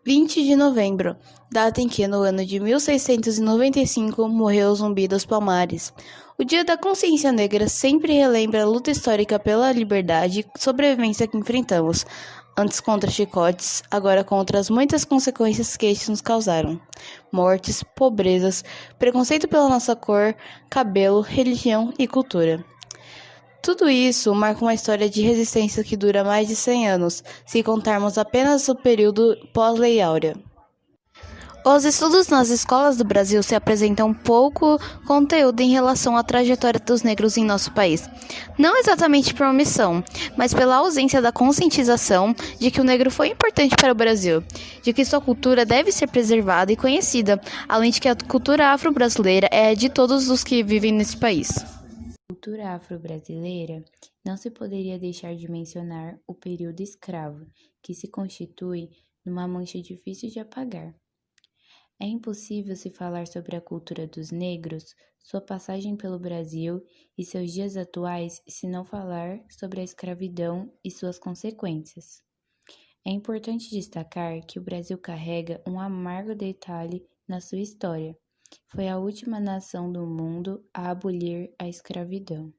20 de novembro, data em que, no ano de 1695, morreu o Zumbi dos Palmares. O Dia da Consciência Negra sempre relembra a luta histórica pela liberdade e sobrevivência que enfrentamos, antes contra chicotes, agora contra as muitas consequências que estes nos causaram. Mortes, pobrezas, preconceito pela nossa cor, cabelo, religião e cultura. Tudo isso marca uma história de resistência que dura mais de 100 anos, se contarmos apenas o período pós-Lei Áurea. Os estudos nas escolas do Brasil se apresentam pouco conteúdo em relação à trajetória dos negros em nosso país. Não exatamente por omissão, mas pela ausência da conscientização de que o negro foi importante para o Brasil, de que sua cultura deve ser preservada e conhecida, além de que a cultura afro-brasileira é de todos os que vivem nesse país. Cultura afro-brasileira, não se poderia deixar de mencionar o período escravo, que se constitui numa mancha difícil de apagar. É impossível se falar sobre a cultura dos negros, sua passagem pelo Brasil e seus dias atuais se não falar sobre a escravidão e suas consequências. É importante destacar que o Brasil carrega um amargo detalhe na sua história. Foi a última nação do mundo a abolir a escravidão.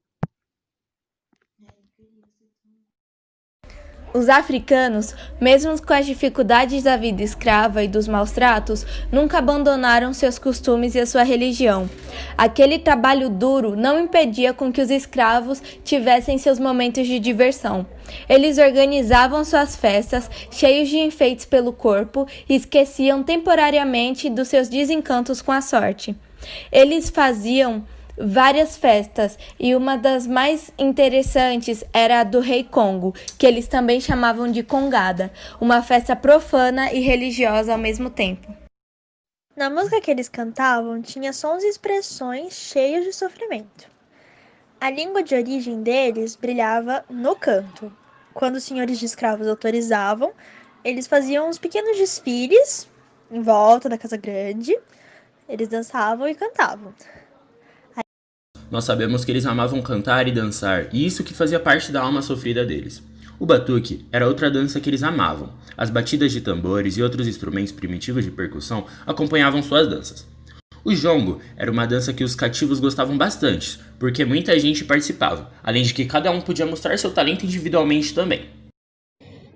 Os africanos, mesmo com as dificuldades da vida escrava e dos maus tratos, nunca abandonaram seus costumes e a sua religião. Aquele trabalho duro não impedia com que os escravos tivessem seus momentos de diversão. Eles organizavam suas festas, cheios de enfeites pelo corpo, e esqueciam temporariamente dos seus desencantos com a sorte. Eles faziam várias festas, e uma das mais interessantes era a do Rei Congo, que eles também chamavam de Congada, uma festa profana e religiosa ao mesmo tempo. Na música que eles cantavam, tinha sons e expressões cheios de sofrimento. A língua de origem deles brilhava no canto. Quando os senhores de escravos autorizavam, eles faziam uns pequenos desfiles em volta da Casa Grande, eles dançavam e cantavam. Nós sabemos que eles amavam cantar e dançar, e isso que fazia parte da alma sofrida deles. O batuque era outra dança que eles amavam. As batidas de tambores e outros instrumentos primitivos de percussão acompanhavam suas danças. O jongo era uma dança que os cativos gostavam bastante, porque muita gente participava, além de que cada um podia mostrar seu talento individualmente também.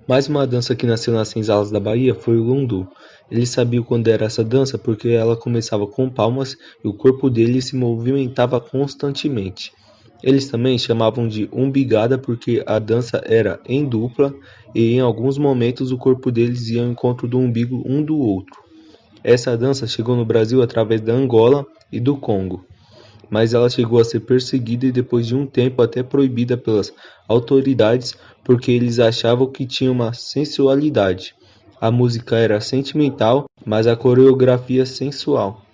Mais uma dança que nasceu nas senzalas da Bahia foi o lundu. Eles sabiam quando era essa dança porque ela começava com palmas e o corpo deles se movimentava constantemente. Eles também chamavam de umbigada porque a dança era em dupla e em alguns momentos o corpo deles ia ao encontro do umbigo um do outro. Essa dança chegou no Brasil através da Angola e do Congo, mas ela chegou a ser perseguida e depois de um tempo até proibida pelas autoridades porque eles achavam que tinha uma sensualidade. A música era sentimental, mas a coreografia sensual.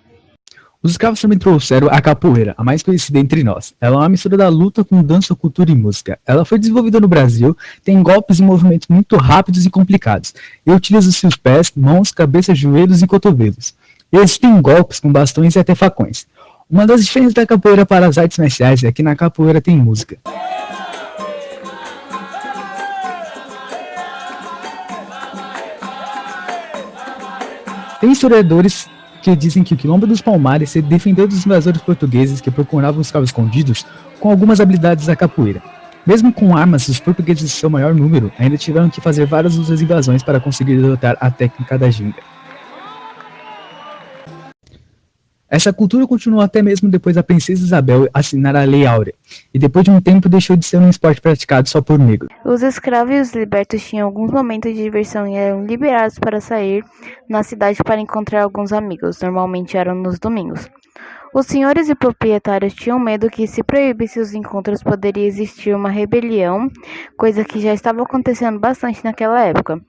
Os escravos também trouxeram a capoeira, a mais conhecida entre nós. Ela é uma mistura da luta com dança, cultura e música. Ela foi desenvolvida no Brasil, tem golpes e movimentos muito rápidos e complicados. E utiliza seus pés, mãos, cabeça, joelhos e cotovelos. Existem golpes com bastões e até facões. Uma das diferenças da capoeira para as artes marciais é que na capoeira tem música. Tem historiadores que dizem que o Quilombo dos Palmares se defendeu dos invasores portugueses que procuravam os escravos escondidos com algumas habilidades da capoeira. Mesmo com armas, os portugueses em seu maior número ainda tiveram que fazer várias outras invasões para conseguir adotar a técnica da ginga. Essa cultura continuou até mesmo depois da princesa Isabel assinar a Lei Áurea, e depois de um tempo deixou de ser um esporte praticado só por negros. Os escravos e os libertos tinham alguns momentos de diversão e eram liberados para sair na cidade para encontrar alguns amigos, normalmente eram nos domingos. Os senhores e proprietários tinham medo que, se proibisse os encontros, poderia existir uma rebelião, coisa que já estava acontecendo bastante naquela época.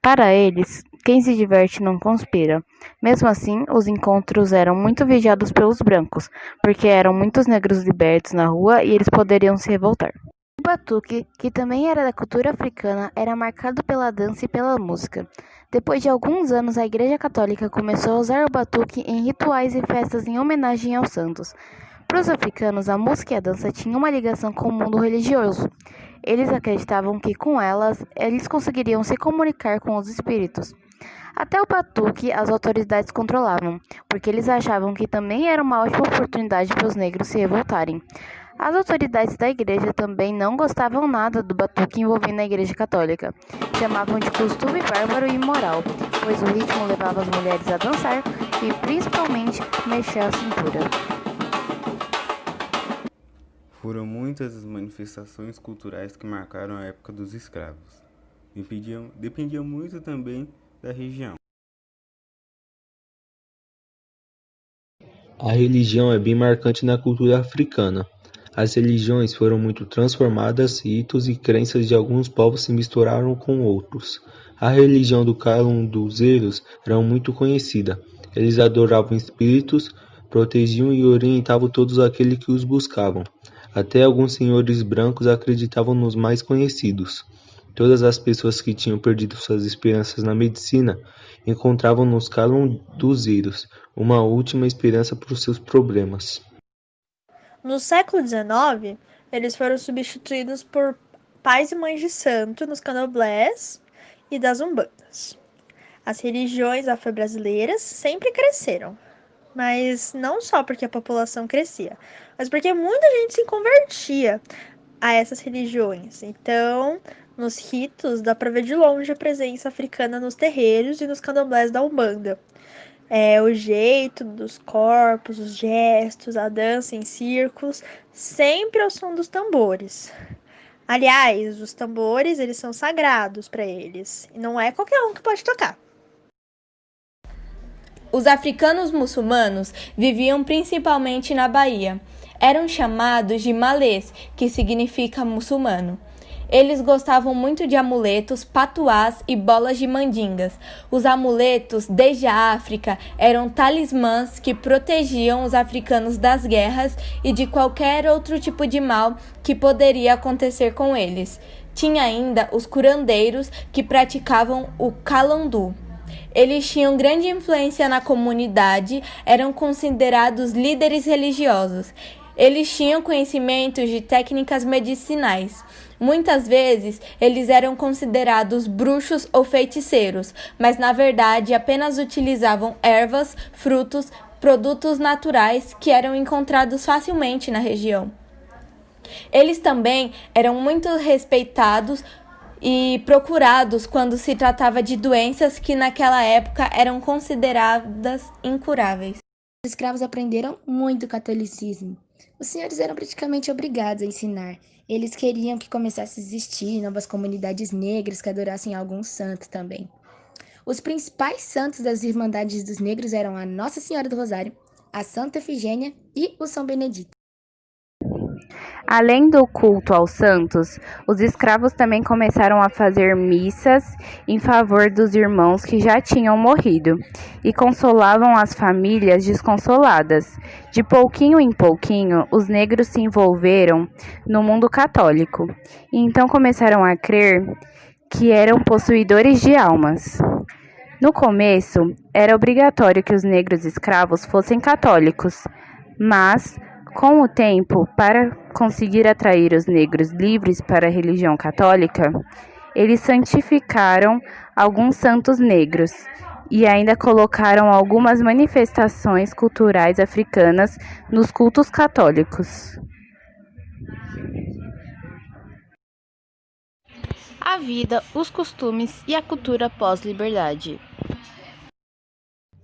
Para eles, quem se diverte não conspira. Mesmo assim, os encontros eram muito vigiados pelos brancos, porque eram muitos negros libertos na rua e eles poderiam se revoltar. O batuque, que também era da cultura africana, era marcado pela dança e pela música. Depois de alguns anos, a Igreja Católica começou a usar o batuque em rituais e festas em homenagem aos santos. Para os africanos, a música e a dança tinham uma ligação com o mundo religioso. Eles acreditavam que com elas, eles conseguiriam se comunicar com os espíritos. Até o batuque as autoridades controlavam, porque eles achavam que também era uma ótima oportunidade para os negros se revoltarem. As autoridades da igreja também não gostavam nada do batuque envolvendo a igreja católica. Chamavam de costume bárbaro e imoral, pois o ritmo levava as mulheres a dançar e principalmente mexer a cintura. Foram muitas as manifestações culturais que marcaram a época dos escravos. Dependia muito também da região. A religião é bem marcante na cultura africana. As religiões foram muito transformadas, ritos e crenças de alguns povos se misturaram com outros. A religião do calunduzeiros era muito conhecida. Eles adoravam espíritos, protegiam e orientavam todos aqueles que os buscavam. Até alguns senhores brancos acreditavam nos mais conhecidos. Todas as pessoas que tinham perdido suas esperanças na medicina encontravam nos calunduzeiros uma última esperança para os seus problemas. No século XIX, eles foram substituídos por pais e mães de santo nos candomblés e das umbandas. As religiões afro-brasileiras sempre cresceram, mas não só porque a população crescia, mas porque muita gente se convertia a essas religiões. Então, nos ritos, dá para ver de longe a presença africana nos terreiros e nos candomblés da Umbanda. O jeito dos corpos, os gestos, a dança em círculos, sempre ao som dos tambores. Aliás, os tambores, eles são sagrados para eles, e não é qualquer um que pode tocar. Os africanos muçulmanos viviam principalmente na Bahia. Eram chamados de malês, que significa muçulmano. Eles gostavam muito de amuletos, patuás e bolas de mandingas. Os amuletos, desde a África, eram talismãs que protegiam os africanos das guerras e de qualquer outro tipo de mal que poderia acontecer com eles. Tinha ainda os curandeiros, que praticavam o calandu. Eles tinham grande influência na comunidade, eram considerados líderes religiosos. Eles tinham conhecimentos de técnicas medicinais. Muitas vezes, eles eram considerados bruxos ou feiticeiros, mas na verdade apenas utilizavam ervas, frutos, produtos naturais que eram encontrados facilmente na região. Eles também eram muito respeitados e procurados quando se tratava de doenças que naquela época eram consideradas incuráveis. Os escravos aprenderam muito o catolicismo. Os senhores eram praticamente obrigados a ensinar. Eles queriam que começasse a existir novas comunidades negras que adorassem algum santo também. Os principais santos das Irmandades dos Negros eram a Nossa Senhora do Rosário, a Santa Efigênia e o São Benedito. Além do culto aos santos, os escravos também começaram a fazer missas em favor dos irmãos que já tinham morrido e consolavam as famílias desconsoladas. De pouquinho em pouquinho, os negros se envolveram no mundo católico e então começaram a crer que eram possuidores de almas. No começo, era obrigatório que os negros escravos fossem católicos, mas com o tempo, para conseguir atrair os negros livres para a religião católica, eles santificaram alguns santos negros e ainda colocaram algumas manifestações culturais africanas nos cultos católicos. A vida, os costumes e a cultura pós-liberdade.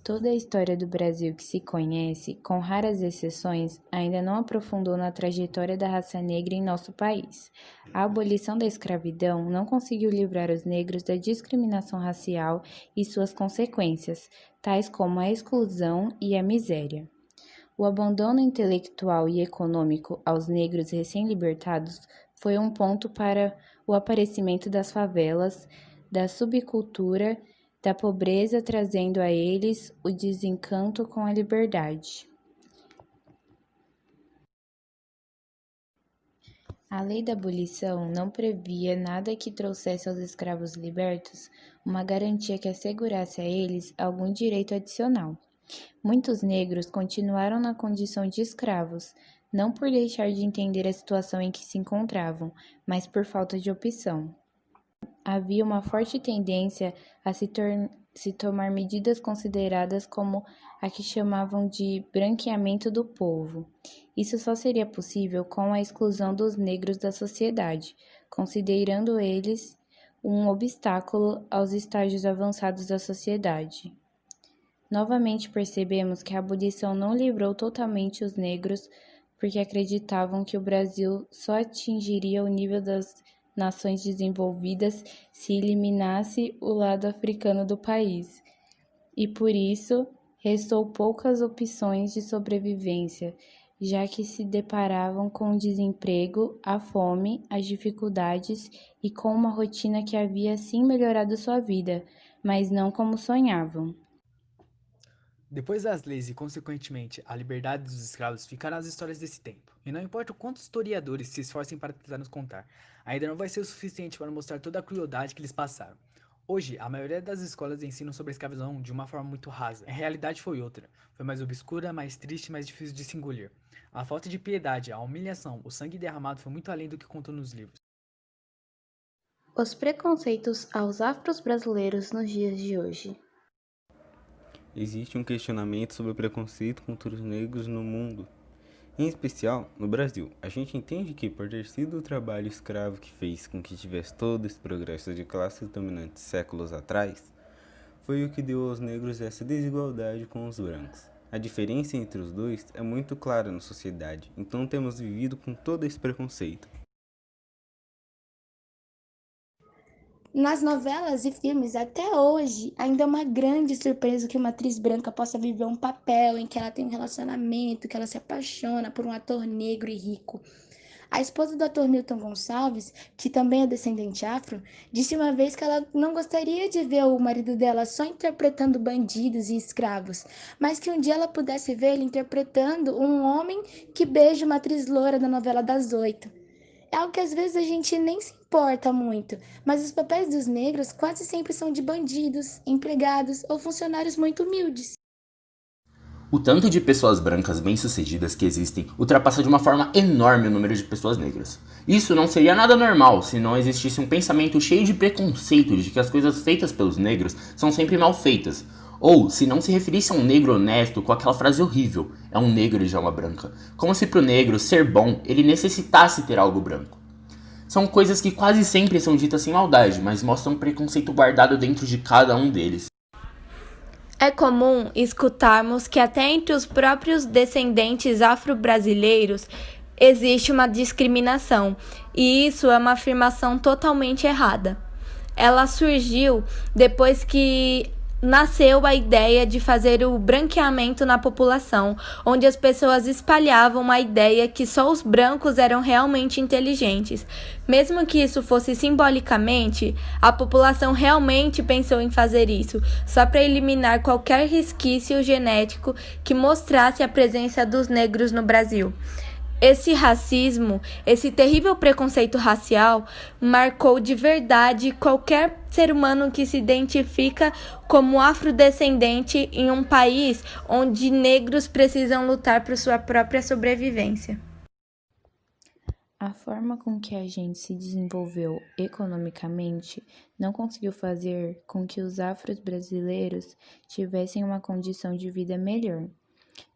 Toda a história do Brasil que se conhece, com raras exceções, ainda não aprofundou na trajetória da raça negra em nosso país. A abolição da escravidão não conseguiu livrar os negros da discriminação racial e suas consequências, tais como a exclusão e a miséria. O abandono intelectual e econômico aos negros recém-libertados foi um ponto para o aparecimento das favelas, da subcultura, da pobreza, trazendo a eles o desencanto com a liberdade. A lei da abolição não previa nada que trouxesse aos escravos libertos uma garantia que assegurasse a eles algum direito adicional. Muitos negros continuaram na condição de escravos, não por deixar de entender a situação em que se encontravam, mas por falta de opção. Havia uma forte tendência a se se tomar medidas consideradas como a que chamavam de branqueamento do povo. Isso só seria possível com a exclusão dos negros da sociedade, considerando eles um obstáculo aos estágios avançados da sociedade. Novamente percebemos que a abolição não livrou totalmente os negros porque acreditavam que o Brasil só atingiria o nível das nações desenvolvidas se eliminasse o lado africano do país. E por isso, restou poucas opções de sobrevivência, já que se deparavam com o desemprego, a fome, as dificuldades e com uma rotina que havia sim melhorado sua vida, mas não como sonhavam. Depois das leis e, consequentemente, a liberdade dos escravos, ficarão as histórias desse tempo. E não importa o quanto historiadores se esforcem para tentar nos contar, ainda não vai ser o suficiente para mostrar toda a crueldade que eles passaram. Hoje, a maioria das escolas ensinam sobre a escravidão de uma forma muito rasa. A realidade foi outra. Foi mais obscura, mais triste e mais difícil de se engolir. A falta de piedade, a humilhação, o sangue derramado foi muito além do que contam nos livros. Os preconceitos aos afro-brasileiros nos dias de hoje. Existe um questionamento sobre o preconceito contra os negros no mundo, em especial no Brasil. A gente entende que, por ter sido o trabalho escravo que fez com que tivesse todo esse progresso de classes dominantes séculos atrás, foi o que deu aos negros essa desigualdade com os brancos. A diferença entre os dois é muito clara na sociedade, então temos vivido com todo esse preconceito. Nas novelas e filmes, até hoje, ainda é uma grande surpresa que uma atriz branca possa viver um papel em que ela tem um relacionamento, que ela se apaixona por um ator negro e rico. A esposa do ator Milton Gonçalves, que também é descendente afro, disse uma vez que ela não gostaria de ver o marido dela só interpretando bandidos e escravos, mas que um dia ela pudesse ver ele interpretando um homem que beija uma atriz loura da novela das 8. É algo que às vezes a gente nem se importa muito, mas os papéis dos negros quase sempre são de bandidos, empregados ou funcionários muito humildes. O tanto de pessoas brancas bem-sucedidas que existem ultrapassa de uma forma enorme o número de pessoas negras. Isso não seria nada normal se não existisse um pensamento cheio de preconceito de que as coisas feitas pelos negros são sempre mal feitas. Ou se não se referisse a um negro honesto com aquela frase horrível, é um negro de alma branca. Como se pro negro ser bom, ele necessitasse ter algo branco. São coisas que quase sempre são ditas sem maldade, mas mostram um preconceito guardado dentro de cada um deles. É comum escutarmos que até entre os próprios descendentes afro-brasileiros existe uma discriminação, e isso é uma afirmação totalmente errada. Ela surgiu depois que nasceu a ideia de fazer o branqueamento na população, onde as pessoas espalhavam a ideia que só os brancos eram realmente inteligentes. Mesmo que isso fosse simbolicamente, a população realmente pensou em fazer isso, só para eliminar qualquer resquício genético que mostrasse a presença dos negros no Brasil. Esse racismo, esse terrível preconceito racial, marcou de verdade qualquer ser humano que se identifica como afrodescendente em um país onde negros precisam lutar por sua própria sobrevivência. A forma com que a gente se desenvolveu economicamente não conseguiu fazer com que os afro-brasileiros tivessem uma condição de vida melhor.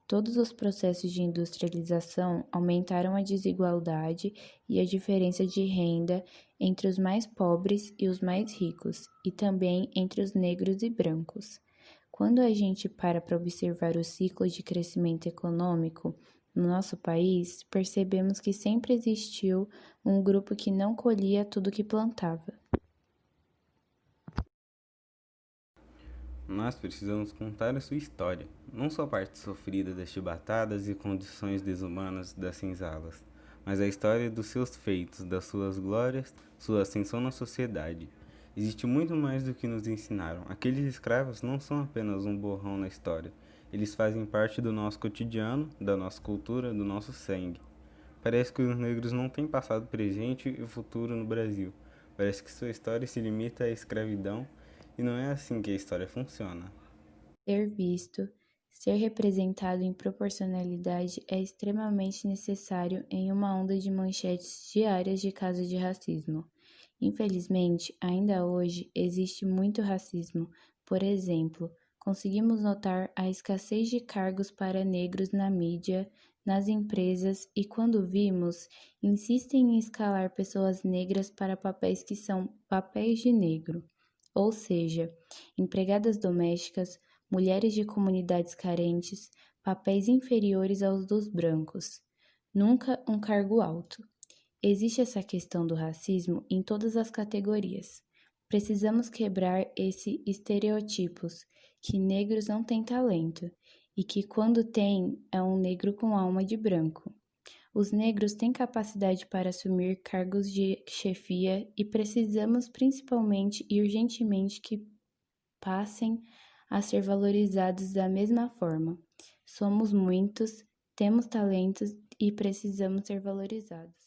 Todos os processos de industrialização aumentaram a desigualdade e a diferença de renda entre os mais pobres e os mais ricos, e também entre os negros e brancos. Quando a gente para observar o ciclo de crescimento econômico no nosso país, percebemos que sempre existiu um grupo que não colhia tudo que plantava. Nós precisamos contar a sua história, não só a parte sofrida das chibatadas e condições desumanas das senzalas, mas a história dos seus feitos, das suas glórias, sua ascensão na sociedade. Existe muito mais do que nos ensinaram. Aqueles escravos não são apenas um borrão na história, eles fazem parte do nosso cotidiano, da nossa cultura, do nosso sangue. Parece que os negros não têm passado, presente e futuro no Brasil. Parece que sua história se limita à escravidão, e não é assim que a história funciona. Ser visto, ser representado em proporcionalidade é extremamente necessário em uma onda de manchetes diárias de casos de racismo. Infelizmente, ainda hoje existe muito racismo, Por exemplo, conseguimos notar a escassez de cargos para negros na mídia, nas empresas e, quando vimos, insistem em escalar pessoas negras para papéis que são papéis de negro, ou seja, empregadas domésticas, mulheres de comunidades carentes, papéis inferiores aos dos brancos, nunca um cargo alto. Existe essa questão do racismo em todas as categorias. Precisamos quebrar esses estereotipos que negros não têm talento e que, quando tem, é um negro com alma de branco. Os negros têm capacidade para assumir cargos de chefia e precisamos principalmente e urgentemente que passem a ser valorizados da mesma forma. Somos muitos, temos talentos e precisamos ser valorizados.